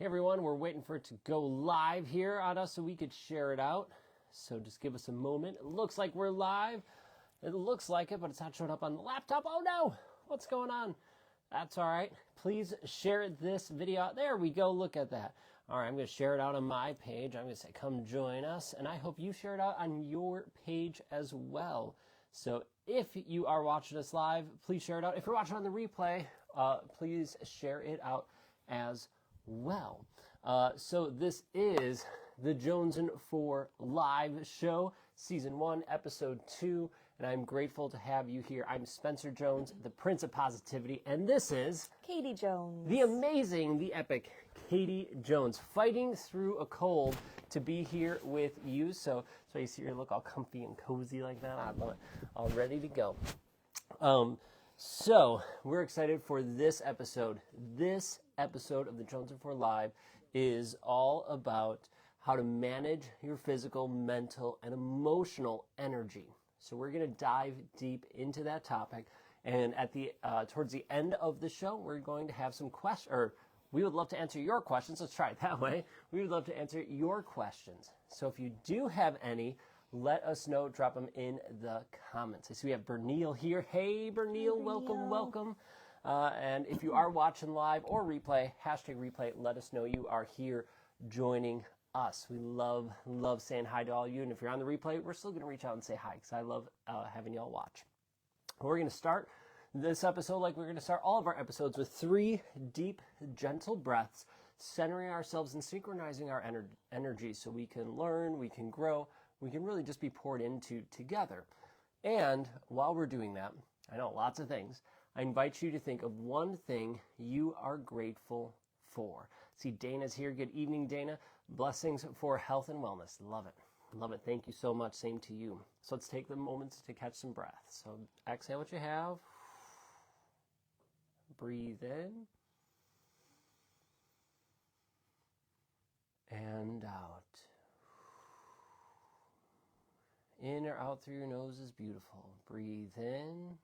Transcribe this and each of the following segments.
Hey everyone, we're waiting for it to go live here on us so we could share it out. So just give us a moment. It looks like we're live. It looks like it, but it's not showing up on the laptop. Oh no, what's going on? That's all right. Please share this video out. There we go, look at that. All right, I'm gonna share it out on my page. I'm gonna say, come join us. And I hope you share it out on your page as well. So if you are watching us live, please share it out. If you're watching on the replay, please share it out as well. So this is the Jonesin for Live show, season 1, episode 2, and I'm grateful to have you here. I'm Spencer Jones, the Prince of Positivity, and this is Katie Jones, the amazing, the epic Katie Jones, fighting through a cold to be here with you. So you see her look all comfy and cozy like that. I love it. All ready to go. So we're excited for this episode. This episode of the Jonesin for Live is all about how to manage your physical, mental, and emotional energy. So we're going to dive deep into that topic. And at the towards the end of the show, we're going to have some questions, or we would love to answer your questions. Let's try it that way. We would love to answer your questions. So if you do have any, let us know. Drop them in the comments. I see we have Bernil here. Hey, Bernil, welcome. And if you are watching live or replay, hashtag replay, let us know you are here joining us. We love saying hi to all you. And if you're on the replay, we're still going to reach out and say hi because I love having y'all watch. We're going to start this episode like we're going to start all of our episodes with 3 deep, gentle breaths, centering ourselves and synchronizing our energy so we can learn, we can grow, we can really just be poured into together. And while we're doing that, I know lots of things, I invite you to think of one thing you are grateful for. See, Dana's here. Good evening, Dana. Blessings for health and wellness. Love it. Love it. Thank you so much. Same to you. So let's take the moments to catch some breath. So exhale what you have. Breathe in. And out. In or out through your nose is beautiful. Breathe in.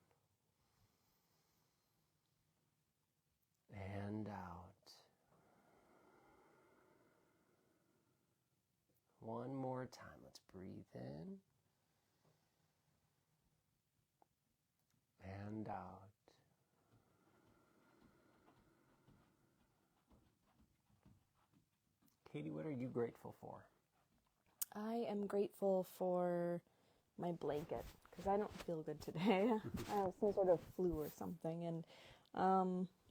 And out. One more time. Let's breathe in. And out. Katie, what are you grateful for? I am grateful for my blanket because I don't feel good today. I have some sort of flu or something, and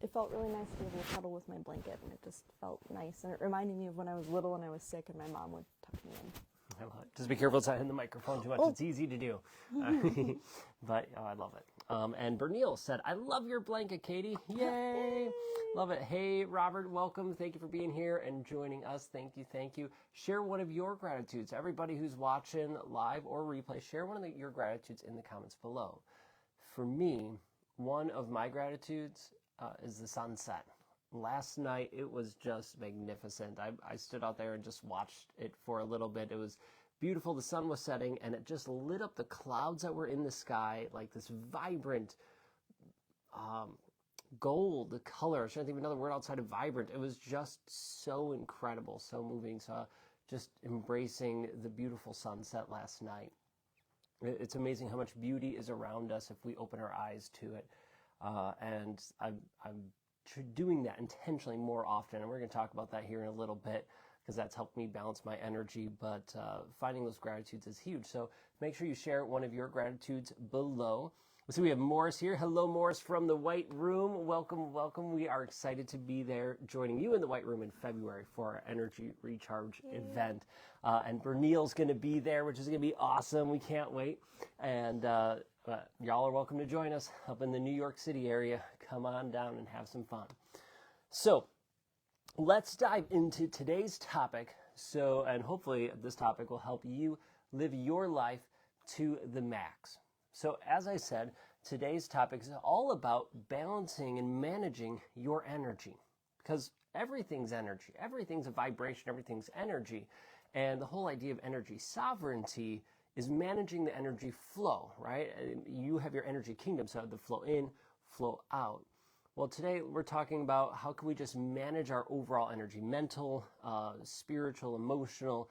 it felt really nice to be able to cuddle with my blanket, and it just felt nice. And it reminded me of when I was little and I was sick and my mom would tuck me in. I love it. Just be careful it's not hitting the microphone too much. It's easy to do. But I love it. And Bernil said, I love your blanket, Katie. Yay. Love it. Hey, Robert, welcome. Thank you for being here and joining us. Thank you. Share one of your gratitudes. Everybody who's watching live or replay, share one of your gratitudes in the comments below. For me, one of my gratitudes is the sunset. Last night, it was just magnificent. I stood out there and just watched it for a little bit. It was beautiful. The sun was setting, and it just lit up the clouds that were in the sky, like this vibrant gold color. I was trying to think of another word outside of vibrant. It was just so incredible, so moving. So just embracing the beautiful sunset last night. It's amazing how much beauty is around us if we open our eyes to it. And I'm doing that intentionally more often, and we're going to talk about that here in a little bit because that's helped me balance my energy, but finding those gratitudes is huge. So make sure you share one of your gratitudes below. So we have Morris here. Hello, Morris from the White Room. Welcome. We are excited to be there joining you in the White Room in February for our Energy Recharge event. And Bernil's going to be there, which is going to be awesome. We can't wait. And y'all are welcome to join us up in the New York City area. Come on down and have some fun. So let's dive into today's topic. And hopefully this topic will help you live your life to the max. So as I said, today's topic is all about balancing and managing your energy, because everything's energy. Everything's a vibration. Everything's energy. And the whole idea of energy sovereignty is managing the energy flow, right? You have your energy kingdom, so the flow in, flow out. Well, today we're talking about how can we just manage our overall energy, mental, spiritual, emotional,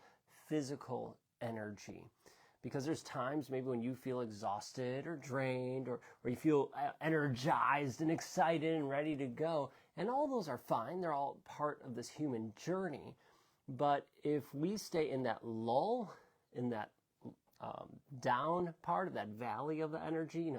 physical energy. Because there's times maybe when you feel exhausted or drained or you feel energized and excited and ready to go. And all those are fine. They're all part of this human journey. But if we stay in that lull, in that down part of that valley of the energy,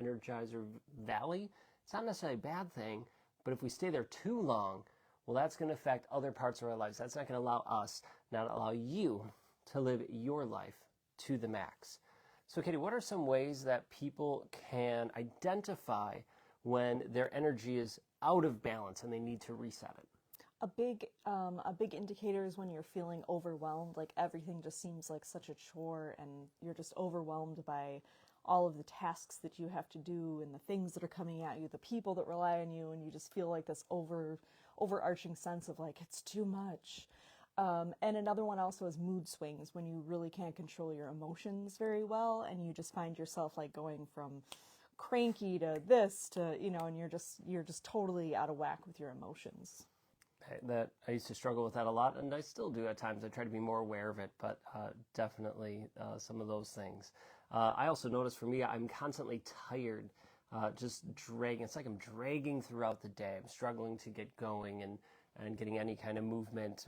energizer valley, it's not necessarily a bad thing, but if we stay there too long, well, that's going to affect other parts of our lives. That's not going to allow us, not allow you to live your life to the max. So, Katie, what are some ways that people can identify when their energy is out of balance and they need to reset it? A big indicator is when you're feeling overwhelmed, like everything just seems like such a chore and you're just overwhelmed by all of the tasks that you have to do and the things that are coming at you, the people that rely on you, and you just feel like this overarching sense of like, it's too much. And another one also is mood swings, when you really can't control your emotions very well and you just find yourself like going from cranky to this to, and you're just totally out of whack with your emotions. That I used to struggle with that a lot, and I still do at times. I try to be more aware of it, but definitely some of those things. I also notice for me, I'm constantly tired, just dragging. It's like I'm dragging throughout the day. I'm struggling to get going and getting any kind of movement,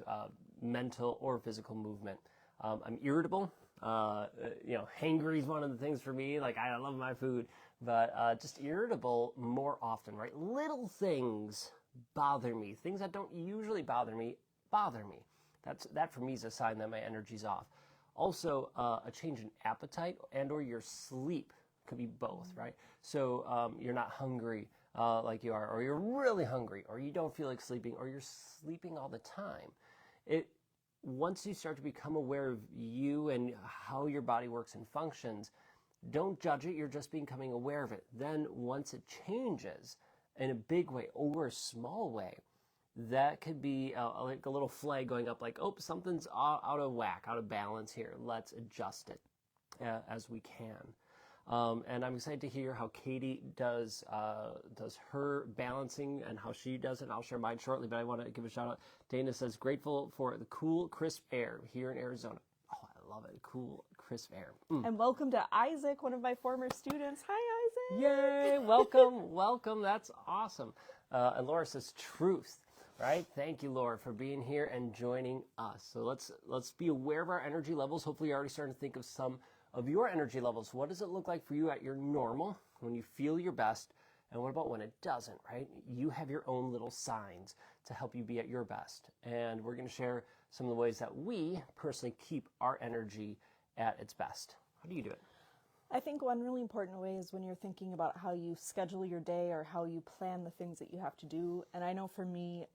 mental or physical movement. I'm irritable. Hangry is one of the things for me. Like, I love my food, but just irritable more often, right? Little things bother me. Things that don't usually bother me. That for me is a sign that my energy's off. Also, a change in appetite and or your sleep could be both, right? So you're not hungry like you are, or you're really hungry, or you don't feel like sleeping, or you're sleeping all the time. Once you start to become aware of you and how your body works and functions, don't judge it. You're just becoming aware of it. Then once it changes in a big way or a small way, that could be like a little flag going up like, oh, something's out of whack, out of balance here. Let's adjust it as we can. And I'm excited to hear how Katie does her balancing and how she does it. I'll share mine shortly, but I want to give a shout out. Dana says, grateful for the cool, crisp air here in Arizona. Oh, I love it. Cool, crisp air. And welcome to Isaac, one of my former students. Hi, Isaac. Yay, welcome. That's awesome. And Laura says, truth. Right? Thank you, Laura, for being here and joining us. So let's be aware of our energy levels. Hopefully you're already starting to think of some of your energy levels. What does it look like for you at your normal, when you feel your best? And what about when it doesn't, right? You have your own little signs to help you be at your best. And we're going to share some of the ways that we personally keep our energy at its best. How do you do it? I think one really important way is when you're thinking about how you schedule your day or how you plan the things that you have to do. And I know for me,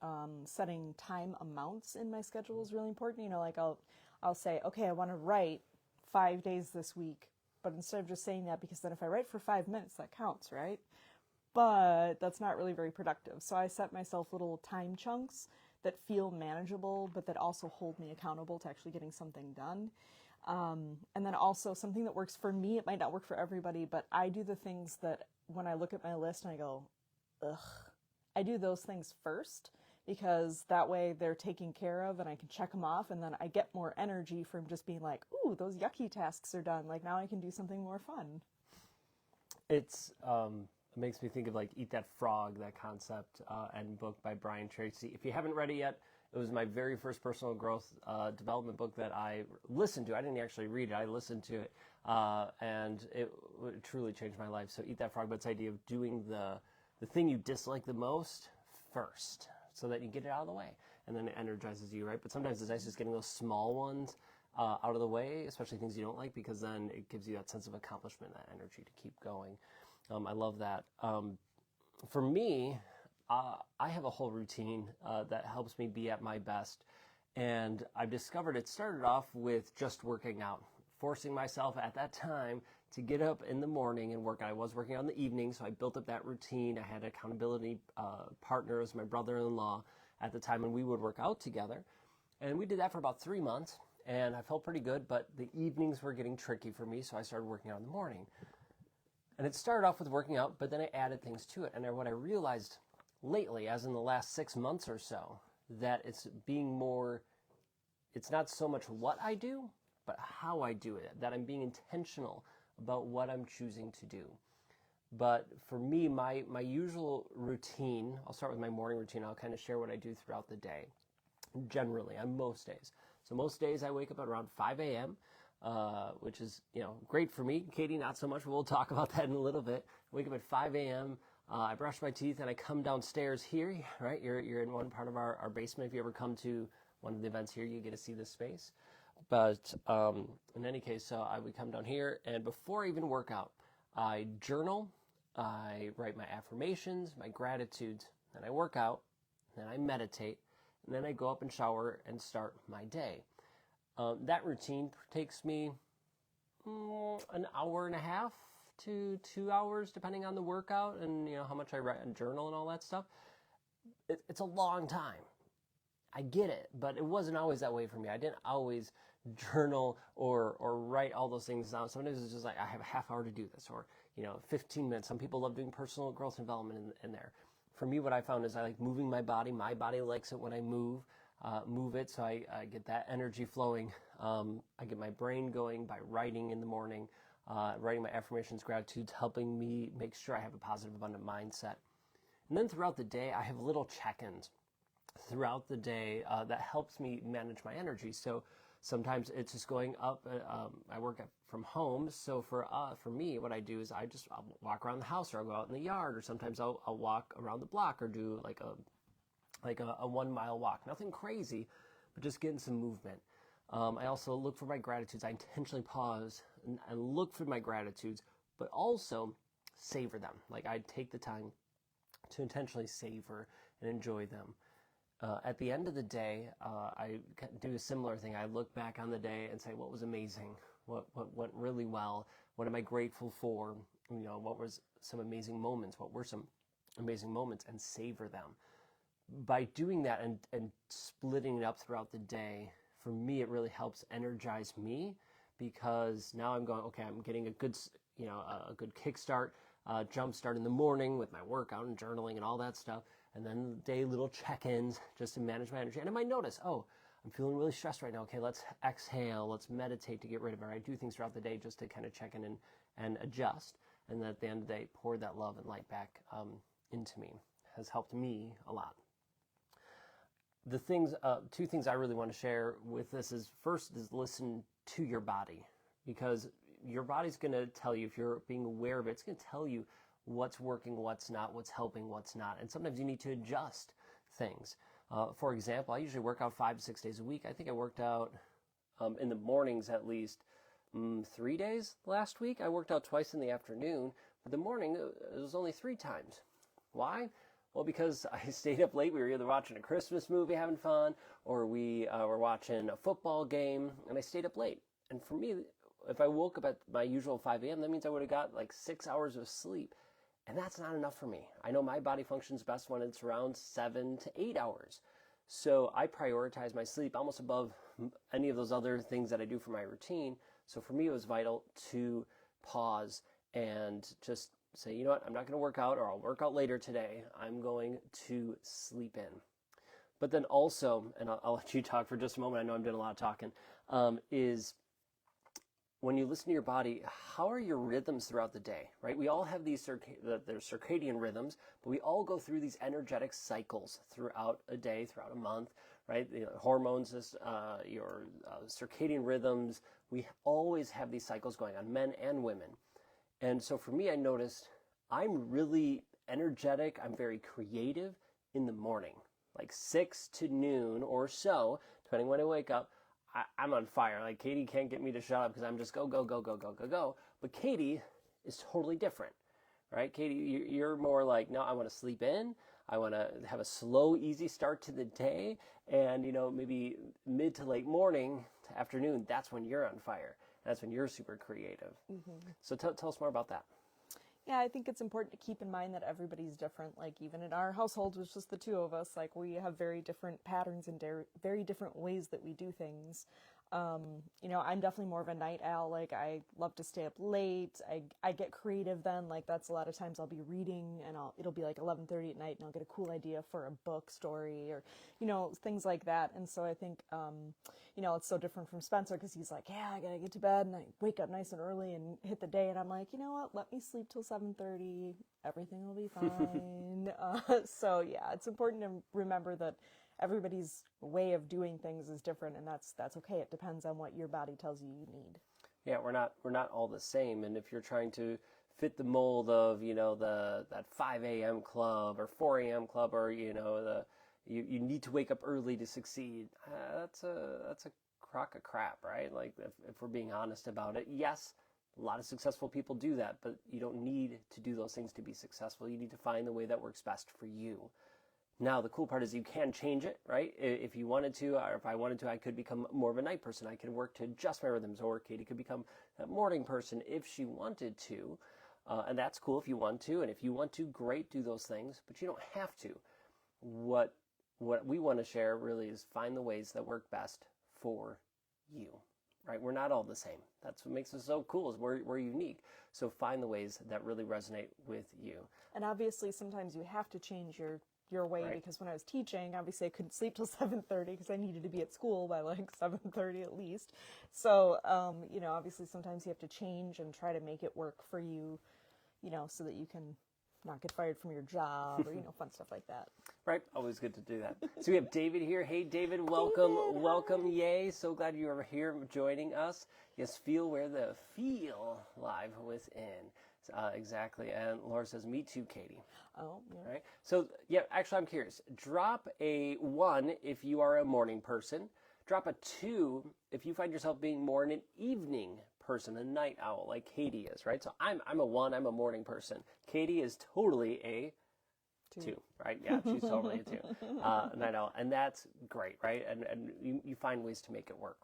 setting time amounts in my schedule is really important. Like I'll say, okay, I want to write 5 days this week. But instead of just saying that, because then if I write for 5 minutes, that counts, right? But that's not really very productive. So I set myself little time chunks that feel manageable, but that also hold me accountable to actually getting something done. And then also something that works for me, it might not work for everybody, but I do the things that when I look at my list and I go, ugh, I do those things first, because that way they're taken care of and I can check them off, and then I get more energy from just being like, ooh, those yucky tasks are done. Like now I can do something more fun. It makes me think of like Eat That Frog, that concept and book by Brian Tracy. If you haven't read it yet, it was my very first personal growth development book that I listened to. I didn't actually read it. I listened to it, and it truly changed my life. So Eat That Frog, but it's the idea of doing the thing you dislike the most first, so that you get it out of the way, and then it energizes you, right? But sometimes it's nice just getting those small ones out of the way, especially things you don't like, because then it gives you that sense of accomplishment, that energy to keep going. I love that. For me, I have a whole routine that helps me be at my best, and I've discovered it started off with just working out, forcing myself at that time to get up in the morning and work. I was working on the evening, so I built up that routine. I had accountability partners, my brother-in-law at the time, and we would work out together, and we did that for about 3 months, and I felt pretty good, but the evenings were getting tricky for me, so I started working out in the morning. And it started off with working out, but then I added things to it, and what I realized lately, as in the last 6 months or so, that it's not so much what I do, but how I do it, that I'm being intentional about what I'm choosing to do. But for me, my usual routine, I'll start with my morning routine. I'll kind of share what I do throughout the day, generally, on most days. So most days I wake up at around 5 a.m., which is, great for me. Katie, not so much. We'll talk about that in a little bit. I wake up at 5 a.m., I brush my teeth, and I come downstairs here, right? You're in one part of our basement. If you ever come to one of the events here, you get to see this space. But in any case, I would come down here, and before I even work out, I journal, I write my affirmations, my gratitudes, then I work out, then I meditate, and then I go up and shower and start my day. That routine takes me an hour and a half to 2 hours, depending on the workout and how much I write and journal and all that stuff. It's a long time. I get it, but it wasn't always that way for me. I didn't always journal or write all those things down. Sometimes it's just like, I have a half hour to do this, or 15 minutes. Some people love doing personal growth and development in there. For me, what I found is I like moving my body. My body likes it when I move it, so I get that energy flowing. I get my brain going by writing in the morning, writing my affirmations, gratitudes, helping me make sure I have a positive, abundant mindset. And then throughout the day, I have little check-ins throughout the day that helps me manage my energy. So sometimes it's just going up. I work from home, so for me, what I do is I'll walk around the house, or I'll go out in the yard, or sometimes I'll walk around the block, or do like a 1 mile walk. Nothing crazy, but just getting some movement. I also look for my gratitudes. I intentionally pause and look for my gratitudes, but also savor them. Like I take the time to intentionally savor and enjoy them. At the end of the day, I do a similar thing. I look back on the day and say, what was amazing? What went really well? What am I grateful for? What was some amazing moments? What were some amazing moments? And savor them. By doing that and splitting it up throughout the day, for me, it really helps energize me, because now I'm going, okay, I'm getting a good kickstart, jump start in the morning with my workout and journaling and all that stuff. And then day little check-ins just to manage my energy. And I might notice, I'm feeling really stressed right now. Okay, let's exhale, let's meditate to get rid of it. I do things throughout the day just to kind of check in and adjust. And then at the end of the day, pour that love and light back into me. Has helped me a lot. The two things I really want to share with this is, first is listen to your body, because your body's going to tell you, if you're being aware of it, it's going to tell you what's working, what's not, what's helping, what's not. And sometimes you need to adjust things. For example, I usually work out 5 to 6 days a week. I think I worked out in the mornings at least 3 days last week. I worked out twice in the afternoon, but the morning it was only 3 times. Why? Well, because I stayed up late. We were either watching a Christmas movie, having fun, or we were watching a football game, and I stayed up late. And for me, if I woke up at my usual 5 a.m., that means I would have got like 6 hours of sleep. And that's not enough for me. I know my body functions best when it's around 7 to 8 hours. So I prioritize my sleep almost above any of those other things that I do for my routine. So for me, it was vital to pause and just say, you know what, I'm not going to work out, or I'll work out later today. I'm going to sleep in. But then also, and I'll let you talk for just a moment, I know I'm doing a lot of talking, is when you listen to your body, how are your rhythms throughout the day, right? We all have these circadian rhythms, but we all go through these energetic cycles throughout a day, throughout a month, right? Hormones, your circadian rhythms, we always have these cycles going on, men and women. And so for me, I noticed I'm really energetic. I'm very creative in the morning, like 6 to noon or so, depending when I wake up. I'm on fire. Like Katie can't get me to shut up because I'm just go, go, go, go, go, go, go. But Katie is totally different, right? Katie, you're more like, no, I want to sleep in. I want to have a slow, easy start to the day. And, maybe mid to late morning to afternoon, that's when you're on fire. That's when you're super creative. Mm-hmm. So tell us more about that. Yeah, I think it's important to keep in mind that everybody's different. Like even in our household, it's just the two of us. Like we have very different patterns and very different ways that we do things. I'm definitely more of a night owl. Like, I love to stay up late. I get creative then. Like, that's a lot of times I'll be reading and it'll be like 11:30 at night and I'll get a cool idea for a book story or, things like that. And so I think, it's so different from Spencer because he's like, yeah, I gotta get to bed and I wake up nice and early and hit the day. And I'm like, you know what? Let me sleep till 7:30. Everything will be fine. So yeah, it's important to remember that everybody's way of doing things is different, and that's okay. It depends on what your body tells you need. Yeah, we're not all the same, and if you're trying to fit the mold of that 5 a.m. club or 4 a.m. club, or you need to wake up early to succeed, that's a crock of crap, right? Like if we're being honest about it, yes, a lot of successful people do that, but you don't need to do those things to be successful. You need to find the way that works best for you. Now, the cool part is you can change it, right? If you wanted to, or if I wanted to, I could become more of a night person. I could work to adjust my rhythms, or Katie could become a morning person if she wanted to. And that's cool if you want to. And if you want to, great, do those things, but you don't have to. What we want to share really is find the ways that work best for you, right? We're not all the same. That's what makes us so cool, is we're unique. So find the ways that really resonate with you. And obviously, sometimes you have to change your way, right? Because when I was teaching, obviously I couldn't sleep till 7:30 because I needed to be at school by like 7:30 at least. So, obviously sometimes you have to change and try to make it work for you, so that you can not get fired from your job or, fun stuff like that. Right. Always good to do that. So we have David here. Hey, David, welcome. David, welcome. Hi. Yay. So glad you are here joining us. Yes, feel where the feel live within. Exactly. And Laura says, me too, Katie. Oh, yeah. Right. So, yeah, actually, I'm curious. Drop a 1 if you are a morning person. Drop a 2 if you find yourself being more an evening person, a night owl, like Katie is, right? So I'm a 1. I'm a morning person. Katie is totally a 2, right? Yeah, she's totally a 2. Night owl. And that's great, right? And you find ways to make it work.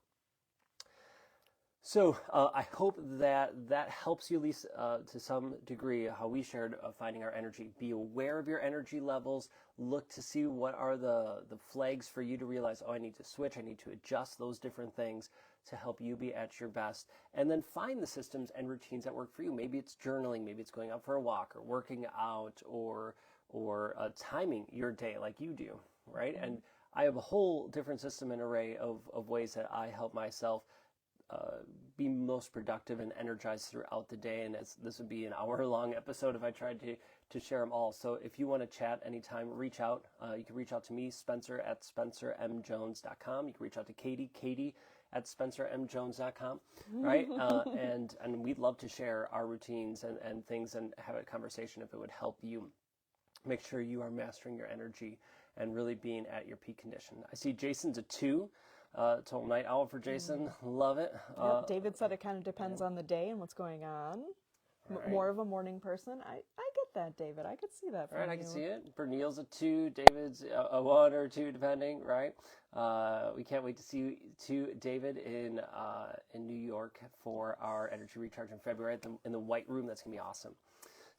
So I hope that helps you at least to some degree, how we shared finding our energy. Be aware of your energy levels. Look to see what are the flags for you to realize, I need to switch. I need to adjust those different things to help you be at your best. And then find the systems and routines that work for you. Maybe it's journaling. Maybe it's going out for a walk or working out or timing your day like you do, right? Mm-hmm. And I have a whole different system and array of ways that I help myself be most productive and energized throughout the day. And this would be an hour-long episode if I tried to share them all. So if you want to chat anytime, reach out. You can reach out to me, Spencer at spencermjones.com. You can reach out to Katie at spencermjones.com, right? And we'd love to share our routines and things and have a conversation if it would help you make sure you are mastering your energy and really being at your peak condition. I see Jason's a 2. Total night owl for Jason. Love it. Yep. David said it kind of depends on the day and what's going on. Right. More of a morning person. I get that, David. I could see that from you. I can see it. Bernil's a 2. David's a 1 or 2, depending, right? We can't wait to see David in New York for our energy recharge in February in the White Room. That's going to be awesome.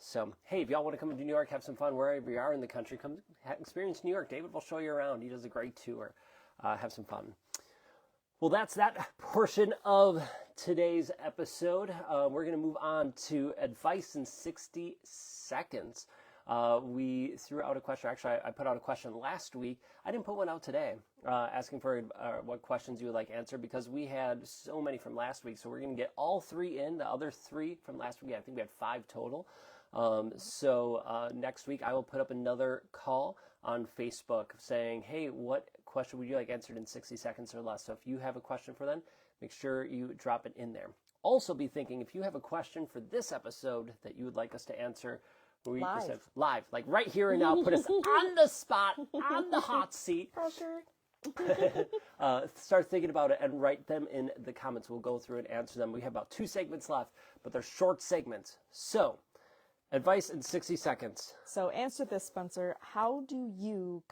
So, hey, if y'all want to come to New York, have some fun wherever you are in the country, come experience New York. David will show you around. He does a great tour. Have some fun. Well, that's that portion of today's episode. We're going to move on to advice in 60 seconds. We threw out a question. Actually, I put out a question last week. I didn't put one out today asking for what questions you would like answered because we had so many from last week. So we're going to get all 3 in. The other 3 from last week, I think we had 5 total. So next week, I will put up another call on Facebook saying, hey, what question would you like answered in 60 seconds or less? So if you have a question for them, make sure you drop it in there. Also be thinking, if you have a question for this episode that you would like us to answer, live, like right here and now, put us on the spot, on the hot seat. Start thinking about it and write them in the comments. We'll go through and answer them. We have about 2 segments left, but they're short segments. So, advice in 60 seconds. So answer this, Spencer. How do you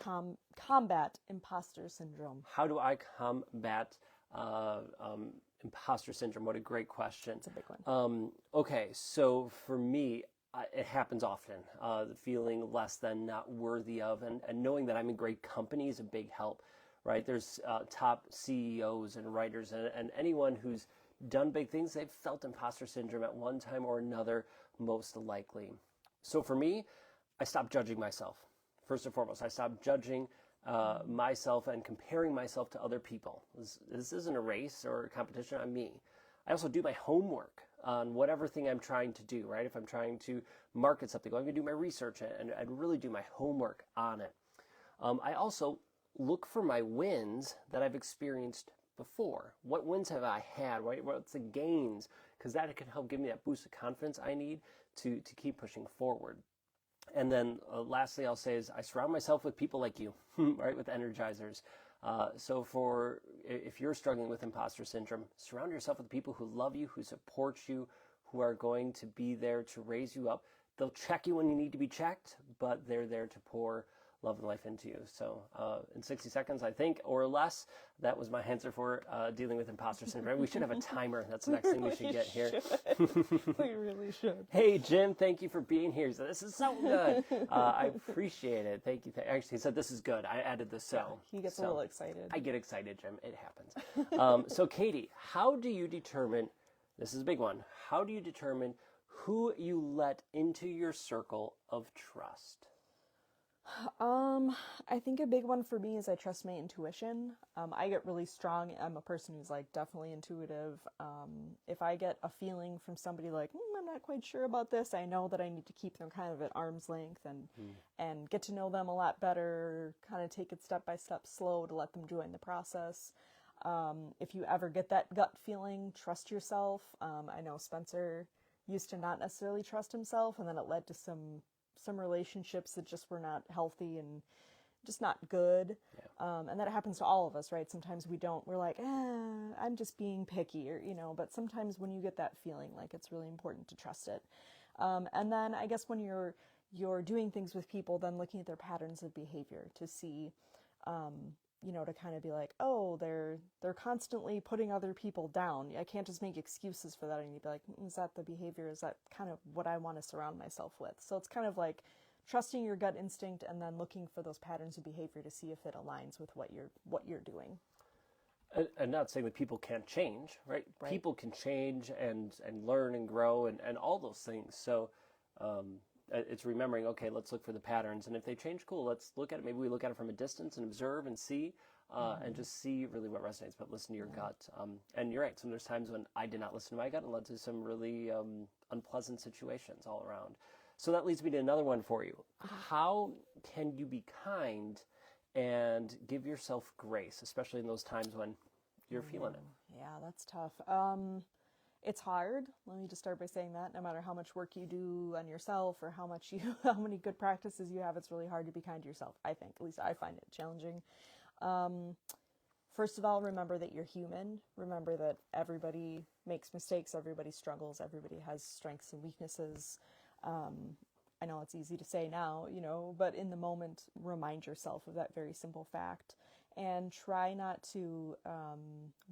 combat imposter syndrome? How do I combat imposter syndrome? What a great question. It's a big one. Okay, so for me, it happens often. The feeling less than, not worthy of, and knowing that I'm in great company is a big help, right? There's top CEOs and writers and anyone who's done big things, they've felt imposter syndrome at one time or another, most likely. So for me, I stopped judging myself. First and foremost, I stopped judging myself and comparing myself to other people. This isn't a race or a competition on me. I also do my homework on whatever thing I'm trying to do, right? If I'm trying to market something, I'm going to do my research and really do my homework on it. I also look for my wins that I've experienced before. What wins have I had? Right? What's the gains? Because that can help give me that boost of confidence I need to keep pushing forward. And then lastly, I'll say is I surround myself with people like you, right? With energizers. So if you're struggling with imposter syndrome, surround yourself with people who love you, who support you, who are going to be there to raise you up. They'll check you when you need to be checked, but they're there to pour love and life into you. So in 60 seconds, I think, or less, that was my answer for dealing with imposter syndrome. We should have a timer. That's the next thing we should get here. We really should. Hey, Jim, thank you for being here. So this is so good. I appreciate it. Thank you. Actually, he said this is good. I added the so. Yeah, he gets a little excited. I get excited, Jim. It happens. So, Katie, how do you determine, this is a big one, how do you determine who you let into your circle of trust? I think a big one for me is I trust my intuition. I get really strong. I'm a person who's like definitely intuitive. If I get a feeling from somebody like, I'm not quite sure about this, I know that I need to keep them kind of at arm's length and get to know them a lot better, kind of take it step by step slow to let them join the process. If you ever get that gut feeling, trust yourself. I know Spencer used to not necessarily trust himself, and then it led to some relationships that just were not healthy and just not good. Yeah. And that happens to all of us, right? Sometimes we're like, I'm just being picky, or, but sometimes when you get that feeling, like, it's really important to trust it. And then I guess when you're doing things with people, then looking at their patterns of behavior to see, to kind of be like, oh, they're constantly putting other people down. I can't just make excuses for that. I need to be like, is that the behavior? Is that kind of what I want to surround myself with? So it's kind of like trusting your gut instinct and then looking for those patterns of behavior to see if it aligns with what you're doing. And not saying that people can't change, right? People can change and learn and grow and all those things. So it's remembering, okay, let's look for the patterns. And if they change, cool, let's look at it. Maybe we look at it from a distance and observe and see, and just see really what resonates, but listen to your gut. And you're right. So there's times when I did not listen to my gut and led to some really unpleasant situations all around. So that leads me to another one for you. How can you be kind and give yourself grace, especially in those times when you're feeling it? Yeah, that's tough. It's hard. Let me just start by saying that no matter how much work you do on yourself or how many good practices you have, it's really hard to be kind to yourself. I think, at least I find it challenging. First of all, remember that you're human. Remember that everybody makes mistakes. Everybody struggles. Everybody has strengths and weaknesses. I know it's easy to say now, but in the moment, remind yourself of that very simple fact. And try not to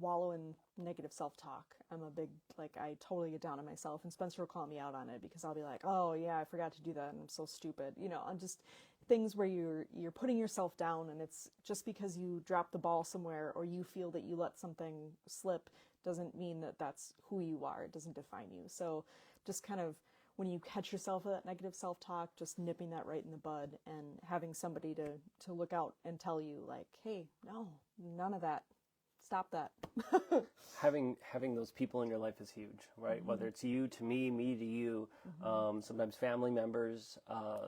wallow in negative self-talk. I'm a big, I totally get down on myself. And Spencer will call me out on it because I'll be like, oh, yeah, I forgot to do that. And I'm so stupid. I'm just things where you're putting yourself down. And it's just because you drop the ball somewhere or you feel that you let something slip doesn't mean that that's who you are. It doesn't define you. So just kind of, when you catch yourself with that negative self-talk, just nipping that right in the bud and having somebody to look out and tell you, like, hey, no, none of that. Stop that. Having those people in your life is huge, right? Mm-hmm. Whether it's you to me to you, sometimes family members,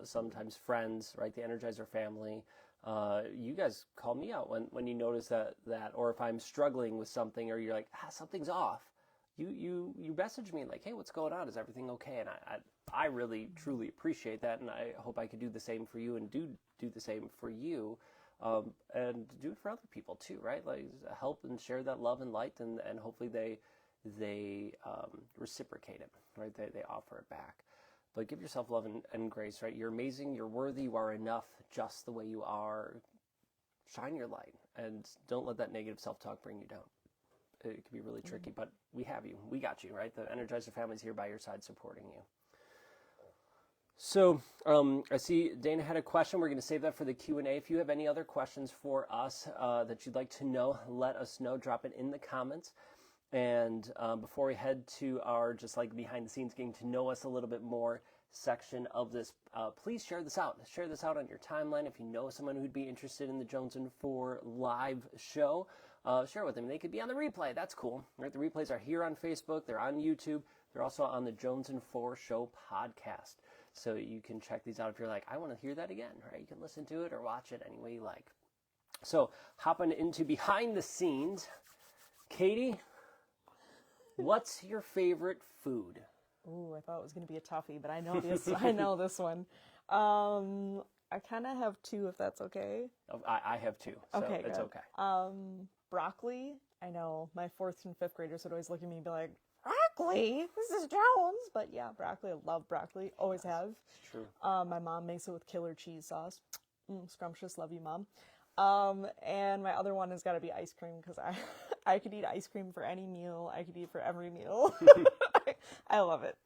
sometimes friends, right? The Energizer family. You guys call me out when you notice that, or if I'm struggling with something or you're like, something's off. You message me like, hey, what's going on? Is everything okay? And I really, truly appreciate that. And I hope I could do the same for you and do the same for you. And do it for other people too, right? Like help and share that love and light and hopefully they reciprocate it, right? They offer it back. But give yourself love and grace, right? You're amazing. You're worthy. You are enough just the way you are. Shine your light and don't let that negative self-talk bring you down. It can be really tricky, but we have you. We got you, right? The Energizer family's here by your side supporting you. So I see Dana had a question. We're going to save that for the Q&A. If you have any other questions for us that you'd like to know, let us know. Drop it in the comments. And before we head to our just like behind the scenes, getting to know us a little bit more section of this, please share this out. Share this out on your timeline. If you know someone who'd be interested in the Jonesin 4 live show, share with them. They could be on the replay. That's cool. Right? The replays are here on Facebook. They're on YouTube. They're also on the Jonesin 4 Show podcast. So you can check these out if you're like, I want to hear that again. Right? You can listen to it or watch it any way you like. So hopping into behind the scenes, Katie, what's your favorite food? Ooh, I thought it was going to be a toughie, but I know this. I know this one. I kind of have two, if that's okay. I have two, so okay, it's good. okay. Broccoli. I know my 4th and 5th graders would always look at me and be like, broccoli? This is Jones. But yeah, broccoli. I love broccoli. Always have. It's true. My mom makes it with killer cheese sauce. Scrumptious. Love you, Mom. And my other one has got to be ice cream because I could eat ice cream for any meal. I could eat for every meal. I love it.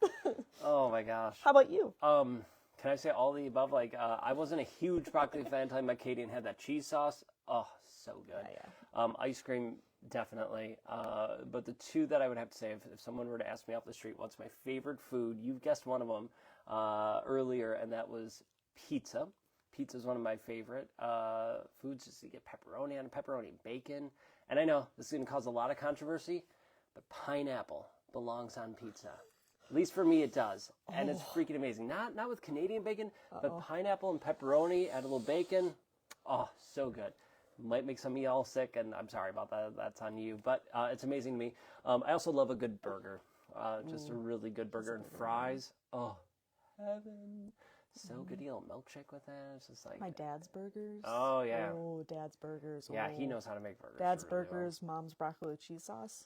Oh my gosh. How about you? Can I say all the above? Like, I wasn't a huge broccoli fan until I met Katie and had that cheese sauce. Oh, so good. Yeah. Ice cream, definitely. But the two that I would have to say, if someone were to ask me off the street, what's my favorite food? You've guessed one of them earlier, and that was pizza. Pizza is one of my favorite foods. Just to get pepperoni on it, pepperoni and bacon. And I know this is going to cause a lot of controversy, but pineapple belongs on pizza. At least for me, it does. And it's freaking amazing. Not with Canadian bacon, but pineapple and pepperoni, add a little bacon. Oh, so good. Might make some of y'all sick, and I'm sorry about that. That's on you. But it's amazing to me. I also love a good burger. Just a really good burger and fries. Oh, heaven. So good. You know, milkshake with that. It's just like my dad's burgers. Oh, yeah. Oh, dad's burgers. Yeah, he knows how to make burgers. Dad's really burgers, Mom's broccoli cheese sauce.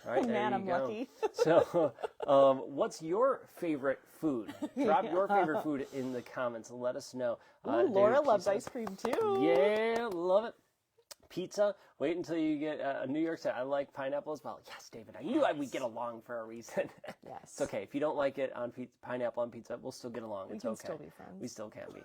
All right, Man, I'm lucky. So, what's your favorite food? Drop your favorite food in the comments. Let us know. Ooh, Laura loves ice cream too. Yeah, love it. Pizza. Wait until you get a New York style. I like pineapple as well. Yes, David. I knew we'd get along for a reason. Yes. It's okay. If you don't like it on pineapple on pizza, we'll still get along. It's okay. We can still be friends. We still can be.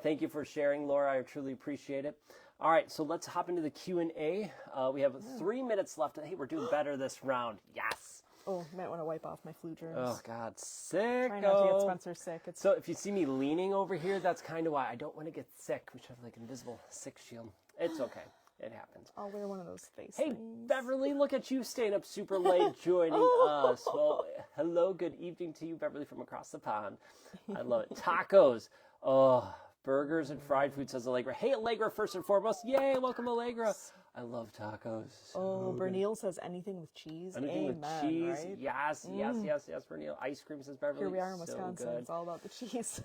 Thank you for sharing, Laura. I truly appreciate it. All right, so let's hop into the Q&A. We have 3 minutes left. Hey, we're doing better this round. Yes. Oh, might want to wipe off my flu germs. Oh, God. Sick. Try not to get Spencer sick. So if you see me leaning over here, that's kind of why. I don't want to get sick. We should have like invisible sick shield. It's okay. It happens. I'll wear one of those face things. Hey, Beverly, look at you staying up super late joining us. Well, hello, good evening to you, Beverly, from across the pond. I love it. Tacos. Oh, burgers and fried food, says Allegra. Hey, Allegra, first and foremost. Yay, welcome, Allegra. I love tacos. So Bernil says anything with cheese. Anything with cheese. Right? Yes, yes, Bernil. Ice cream, says Beverly. Here we are in so Wisconsin. Good. It's all about the cheese.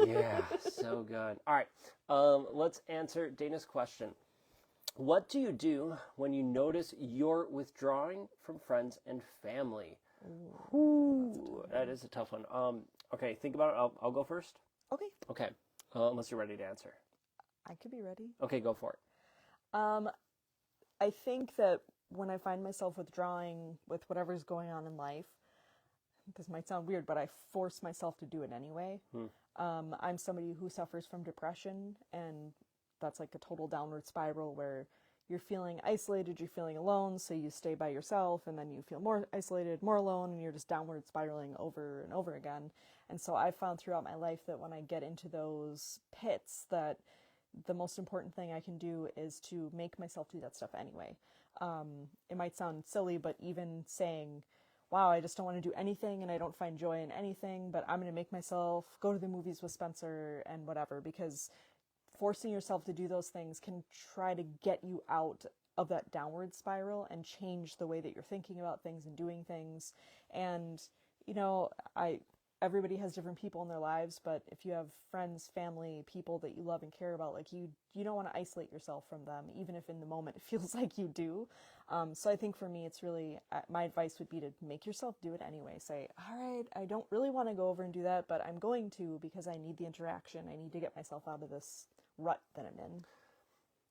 Yeah, so good. All right, let's answer Dana's question. What do you do when you notice you're withdrawing from friends and family? Ooh, that is a tough one. Okay, think about it. I'll go first. Okay. Unless you're ready to answer. I could be ready. Okay, go for it. I think that when I find myself withdrawing with whatever's going on in life, this might sound weird, but I force myself to do it anyway. I'm somebody who suffers from depression, and that's like a total downward spiral where you're feeling isolated, you're feeling alone, so you stay by yourself, and then you feel more isolated, more alone, and you're just downward spiraling over and over again. And so I've found throughout my life that when I get into those pits, that the most important thing I can do is to make myself do that stuff anyway. It might sound silly, but even saying, wow, I just don't want to do anything and I don't find joy in anything, but I'm going to make myself go to the movies with Spencer and whatever, because forcing yourself to do those things can try to get you out of that downward spiral and change the way that you're thinking about things and doing things. And, you know, everybody has different people in their lives, but if you have friends, family, people that you love and care about, like you don't want to isolate yourself from them, even if in the moment it feels like you do. So I think for me, it's really, my advice would be to make yourself do it anyway. Say, all right, I don't really want to go over and do that, but I'm going to because I need the interaction. I need to get myself out of this rut that I'm in.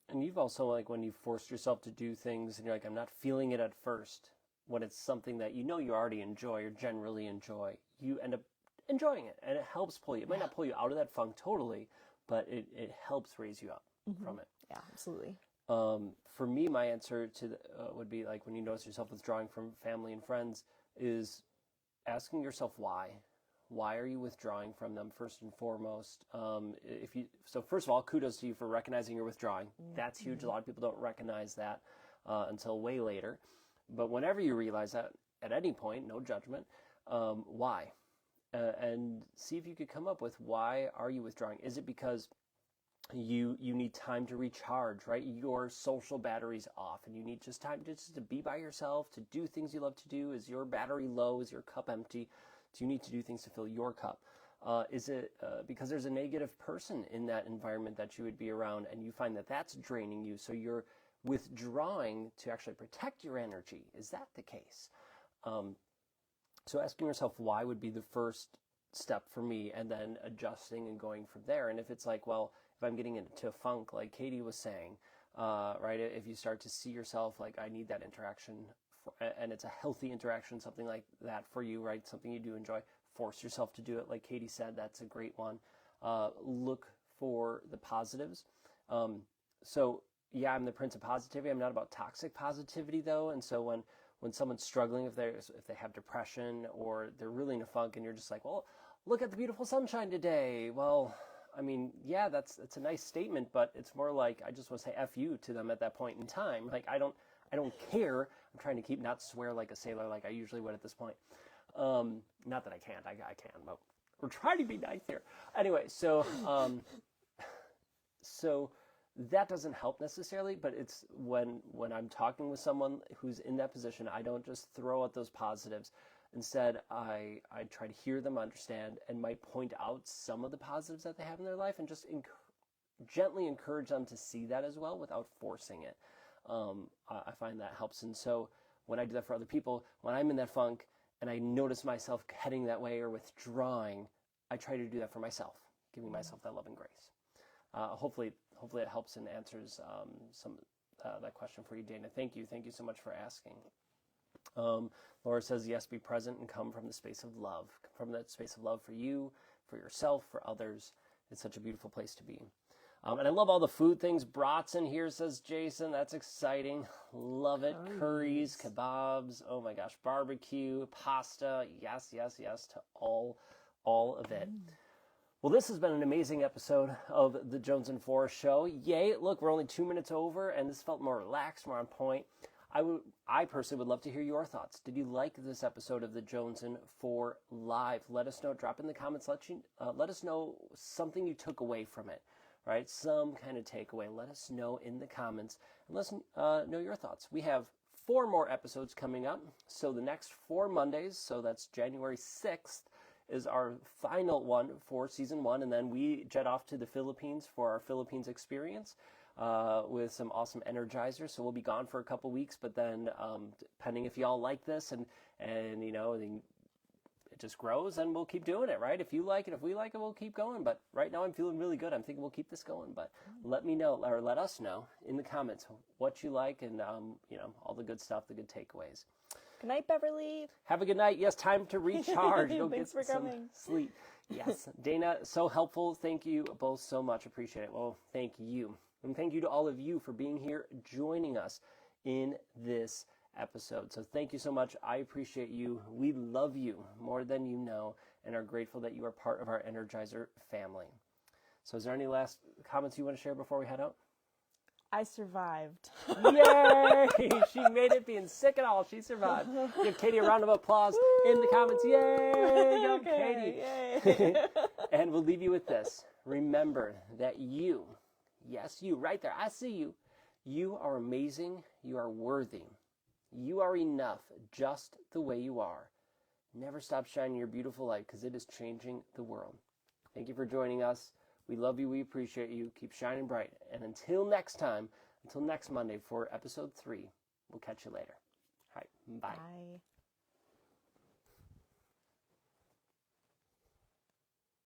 And you've also, like, when you forced yourself to do things and you're like, I'm not feeling it at first, when it's something that you know you already enjoy or generally enjoy, you end up enjoying it, and it helps pull you. It might not pull you out of that funk totally, but it helps raise you up from it. Yeah, absolutely. For me, my answer to would be like when you notice yourself withdrawing from family and friends is asking yourself why. Why are you withdrawing from them first and foremost? So first of all, kudos to you for recognizing you're withdrawing. That's huge. A lot of people don't recognize that until way later. But whenever you realize that, at any point, no judgment, why? And see if you could come up with why are you withdrawing? Is it because you need time to recharge, right? Your social battery's off and you need just time to be by yourself, to do things you love to do. Is your battery low? Is your cup empty? Do you need to do things to fill your cup? Is it because there's a negative person in that environment that you would be around and you find that that's draining you, so you're withdrawing to actually protect your energy? Is that the case? So asking yourself why would be the first step for me, and then adjusting and going from there. And if it's like, well, if I'm getting into a funk, like Katie was saying, right, if you start to see yourself like, I need that interaction, and it's a healthy interaction, something like that for you, right, something you do enjoy, force yourself to do it. Like Katie said, that's a great one. Look for the positives. So yeah, I'm the prince of positivity. I'm not about toxic positivity though. And so when someone's struggling, if they have depression or they're really in a funk, and you're just like, well, look at the beautiful sunshine today. Well, I mean, yeah, that's a nice statement, but it's more like I just want to say F you to them at that point in time. Like I don't care. I'm trying to keep not swear like a sailor like I usually would at this point. Not that I can't. I can, but we're trying to be nice here. Anyway, so that doesn't help necessarily, but it's when I'm talking with someone who's in that position, I don't just throw out those positives. Instead, I try to hear them, understand, and might point out some of the positives that they have in their life, and just gently encourage them to see that as well without forcing it. I find that helps. And so when I do that for other people, when I'm in that funk and I notice myself heading that way or withdrawing, I try to do that for myself, giving myself that love and grace. Hopefully it helps and answers that question for you, Dana. Thank you so much for asking. Laura says, yes, be present and come from the space of love. Come from that space of love for you, for yourself, for others. It's such a beautiful place to be. And I love all the food things. Brats in here, says Jason. That's exciting. Love it. Curries, kebabs. Oh my gosh. Barbecue, pasta. Yes to all of it. Well, this has been an amazing episode of the Jonesin Forest Show. Yay. Look, we're only 2 minutes over, and this felt more relaxed, more on point. I personally would love to hear your thoughts. Did you like this episode of the Jonesin for Live? Let us know. Drop in the comments. Let us know something you took away from it, right? Some kind of takeaway. Let us know in the comments, and let us know your thoughts. We have 4 more episodes coming up. So the next 4 Mondays, so that's January 6th, is our final one for season 1, and then we jet off to the Philippines for our Philippines experience with some awesome energizers. So we'll be gone for a couple weeks, but then depending if y'all like this and you know, it just grows, and we'll keep doing it, right? If you like it, if we like it, we'll keep going. But right now I'm feeling really good. I'm thinking we'll keep this going, but let me know, or let us know in the comments what you like, and you know, all the good stuff, the good takeaways. Good night, Beverly. Have a good night. Yes, time to recharge. Go Thanks get for coming. some sleep. Yes. Dana, so helpful. Thank you both so much. Appreciate it. Well, thank you. And thank you to all of you for being here, joining us in this episode. So thank you so much. I appreciate you. We love you more than you know, and are grateful that you are part of our Energizer family. So is there any last comments you want to share before we head out? I survived. Yay! She made it, being sick and all. She survived. Give Katie a round of applause in the comments. Yay! Go Katie! Yay. And we'll leave you with this. Remember that you, yes, you, right there, I see you. You are amazing. You are worthy. You are enough just the way you are. Never stop shining your beautiful light, because it is changing the world. Thank you for joining us. We love you. We appreciate you. Keep shining bright. And until next time, until next Monday for episode 3, we'll catch you later. All right. Bye. Bye.